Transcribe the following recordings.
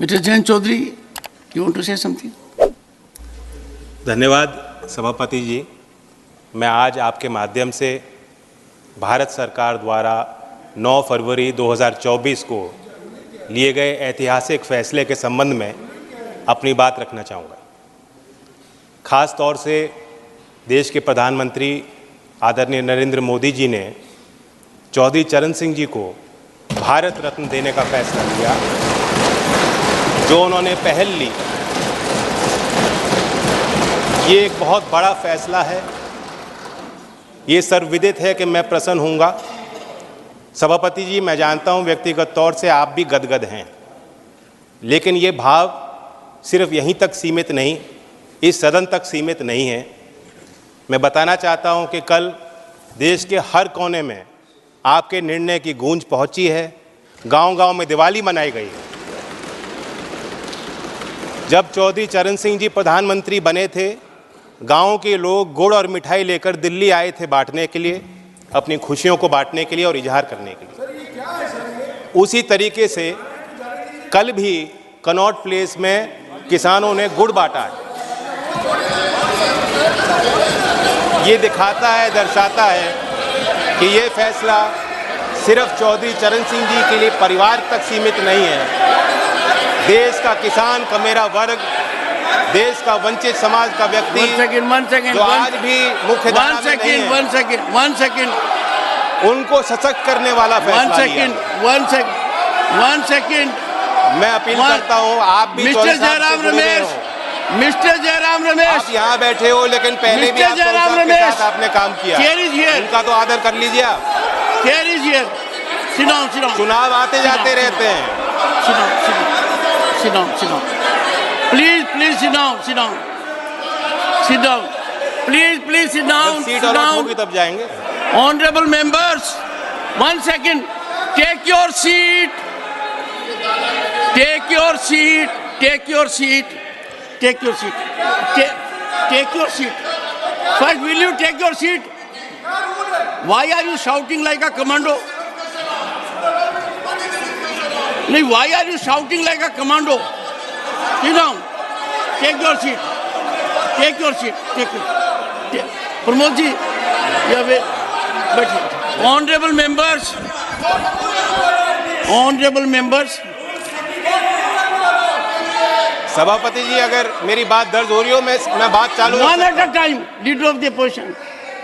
Mr. Jayant Chaudhary, you want to say something? धन्यवाद सभापति जी। मैं आज आपके माध्यम से भारत सरकार द्वारा 9 फरवरी 2024 को लिए गए ऐतिहासिक फैसले के संबंध में अपनी बात रखना चाहूँगा। ख़ास तौर से देश के प्रधानमंत्री आदरणीय नरेंद्र मोदी जी ने चौधरी चरण सिंह जी को भारत रत्न देने का फैसला लिया। जो उन्होंने पहल ली, ये एक बहुत बड़ा फैसला है। ये सर्वविदित है कि मैं प्रसन्न हूँगा। सभापति जी, मैं जानता हूँ व्यक्तिगत तौर से आप भी गदगद हैं, लेकिन ये भाव सिर्फ यहीं तक सीमित नहीं, इस सदन तक सीमित नहीं है। मैं बताना चाहता हूँ कि कल देश के हर कोने में आपके निर्णय की गूंज पहुँची है। गांव-गांव में दिवाली मनाई गई है। जब चौधरी चरण सिंह जी प्रधानमंत्री बने थे, गाँव के लोग गुड़ और मिठाई लेकर दिल्ली आए थे बांटने के लिए, अपनी खुशियों को बांटने के लिए और इजहार करने के लिए। उसी तरीके से कल भी कनॉट प्लेस में किसानों ने गुड़ बांटा है। ये दिखाता है, दर्शाता है कि ये फैसला सिर्फ चौधरी चरण सिंह जी के लिए परिवार तक सीमित नहीं है। देश का किसान, कमेरा वर्ग, देश का वंचित समाज का व्यक्ति जो आज भी मुख्य धारा में नहीं है, one second. उनको सशक्त करने वाला फैसला लिया। One second. मैं अपील करता हूँ, आप भी मिस्टर जयराम रमेश, आप यहाँ बैठे हो, लेकिन पहले भी आप के साथ आपने काम किया। उनका तो आदर कर लीजिए आप। Sit down. चुनाव आते जाते रहते हैं। Sit down. Please sit down. Please sit down. जब सीट अलॉट होगी तब जाएंगे। Honorable members, 1 second. Take your seat. Take your seat. First, will you take your seat? Why are you shouting like a commando? Why are you shouting like a commando? Sit down. Take your seat. Take it. Pramod ji, you have a... Honorable members. सभापति जी, अगर मेरी बात दर्ज हो रही हो, मैं बात चालू One at a time. Leader of the opposition.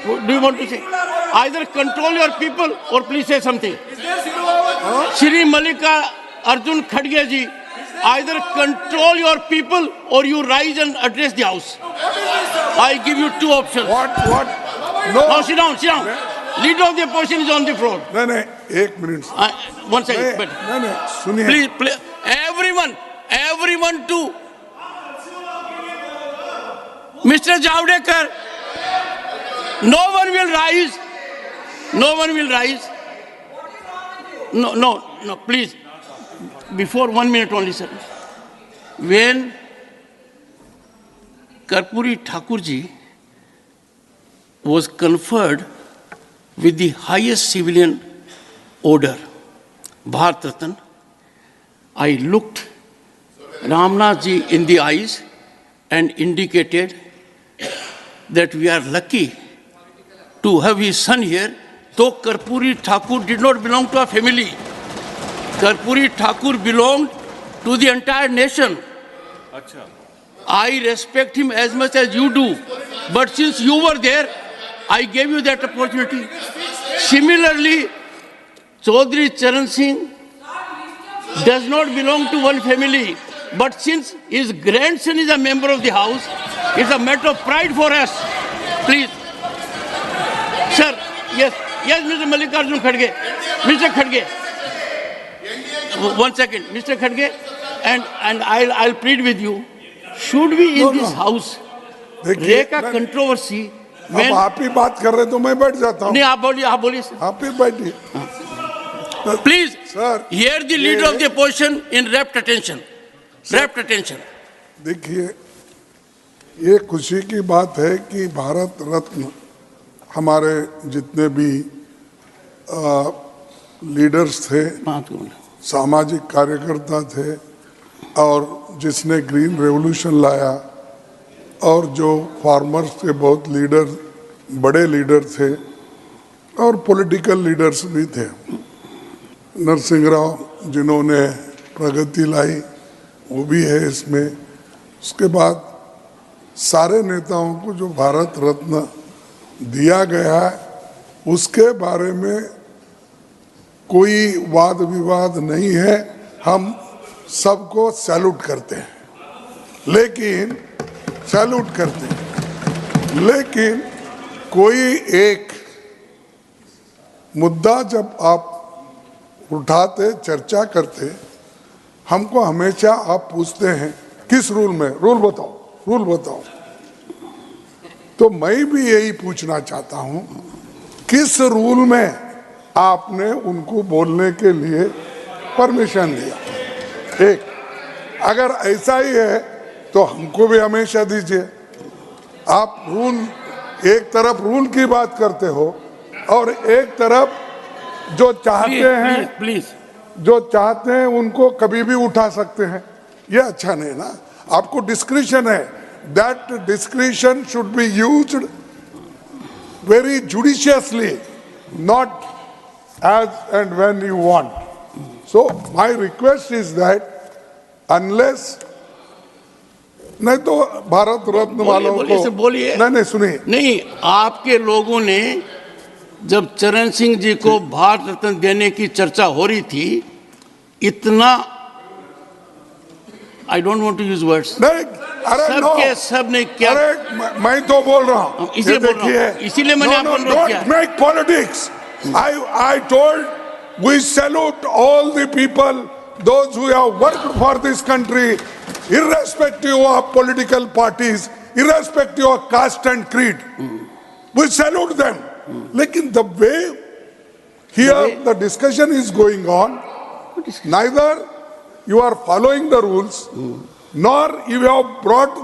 Do you want to say? Either control your people or please say something. Shri Mallika Arjun Khadge ji, either control your people or you rise and address the house. I give you 2 options. What? No, sit down. Leader of the opposition is on the floor. नहीं, 1 minute. 1 second. नहीं, सुनिए। Please, everyone to Mr. Javadekar. No one will rise. No, please. Before 1 minute only, sir. When Karpuri Thakur ji was conferred with the highest civilian order, Bharat Ratna, I looked Ramnath ji in the eyes and indicated that we are lucky to have his son here, though Karpuri Thakur did not belong to a family. Karpuri Thakur belonged to the entire nation. I respect him as much as you do, but since you were there, I gave you that opportunity. Similarly, Chaudhry Charan Singh does not belong to one family, but since his grandson is a member of the house, it's a matter of pride for us. Please. Sir, yes, Mr. Mallikarjun Khadge. Mr. Khadge. 1 second, Mr. Khadge, and I'll plead with you. Should we in this house break a controversy? अब आप ही बात कर रहे तो मैं बैठ जाता हूँ। नहीं, आप बोलिए सर। आप ही बैठिए। Please, sir, hear the leader of the opposition in rapt attention. देखिए, ये खुशी की बात है कि भारत रत्न हमारे जितने भी लीडर्स थे, सामाजिक कार्यकर्ता थे, और जिसने ग्रीन रेवोल्यूशन लाया, और जो फार्मर्स के बहुत लीडर, बड़े लीडर थे और पॉलिटिकल लीडर्स भी थे। नरसिंह राव जिन्होंने प्रगति लाई, वो भी है इसमें। उसके बाद सारे नेताओं को जो भारत रत्न दिया गया है, उसके बारे में कोई वाद विवाद नहीं है। हम सबको सैल्यूट करते हैं, लेकिन सैल्यूट करते हैं, लेकिन कोई एक मुद्दा जब आप उठाते, चर्चा करते, हमको हमेशा आप पूछते हैं किस रूल में, रूल बताओ, रूल बताओ। तो मैं भी यही पूछना चाहता हूं, किस रूल में आपने उनको बोलने के लिए परमिशन दिया? एक, अगर ऐसा ही है तो हमको भी हमेशा दीजिए। आप रूल, एक तरफ रूल की बात करते हो और एक तरफ जो चाहते हैं, प्लीज जो चाहते हैं उनको कभी भी उठा सकते हैं। ये अच्छा नहीं ना। आपको डिस्क्रिशन है, that discretion should be used very judiciously, not as and when you want. So my request is that unless, नहीं तो भारत रत्न वालों को बोलिए। नहीं सुनिए, नहीं, आपके लोगों ने जब चरण सिंह जी को भारत रत्न देने की चर्चा हो रही थी, इतना, I don't want to use words, नहीं, अरे सबके सब ने क्या, अरे मैं तो बोल रहा हूँ, इसीलिए मैंने आपको अनुरोध किया। Don't make politics. I told we salute all the people, those who have worked for this country, irrespective of political parties, irrespective of caste and creed. We salute them. Lekin the way here the discussion is going on, neither you are following the rules, nor you have brought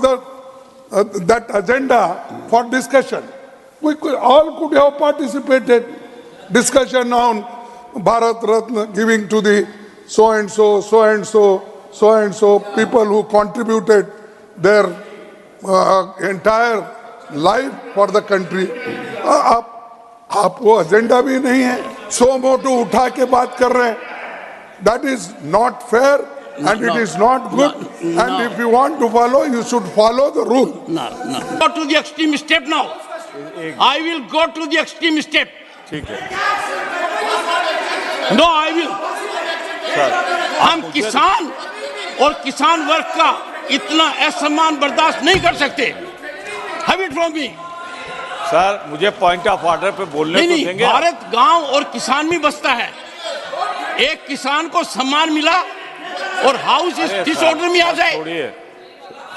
that agenda for discussion. We all could have participated. Discussion on Bharat Ratna giving to the so and so, so and so, so and so people who contributed their entire life for the country. आप वो agenda भी नहीं है, सो मोटो उठा के बात कर रहे हैं. That is not fair and it is not good. And if you want to follow, you should follow the rule. No. Go to the extreme step now. I will go to the extreme step. ठीक है। No, I will. हम किसान और किसान वर्ग का इतना असम्मान बर्दाश्त नहीं कर सकते। Have it from me. Sir, मुझे पॉइंट ऑफ ऑर्डर पे बोलने तो देंगे? भारत गांव और किसान में बसता है। एक किसान को सम्मान मिला और हाउस इस डिसऑर्डर में आ जाए,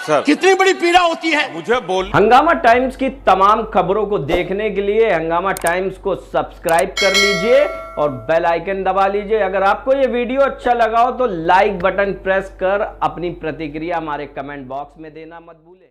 सर कितनी बड़ी पीड़ा होती है। मुझे बोल। हंगामा टाइम्स की तमाम खबरों को देखने के लिए हंगामा टाइम्स को सब्सक्राइब कर लीजिए और बेल आइकन दबा लीजिए। अगर आपको ये वीडियो अच्छा लगा हो तो लाइक बटन प्रेस कर अपनी प्रतिक्रिया हमारे कमेंट बॉक्स में देना मत भूलें।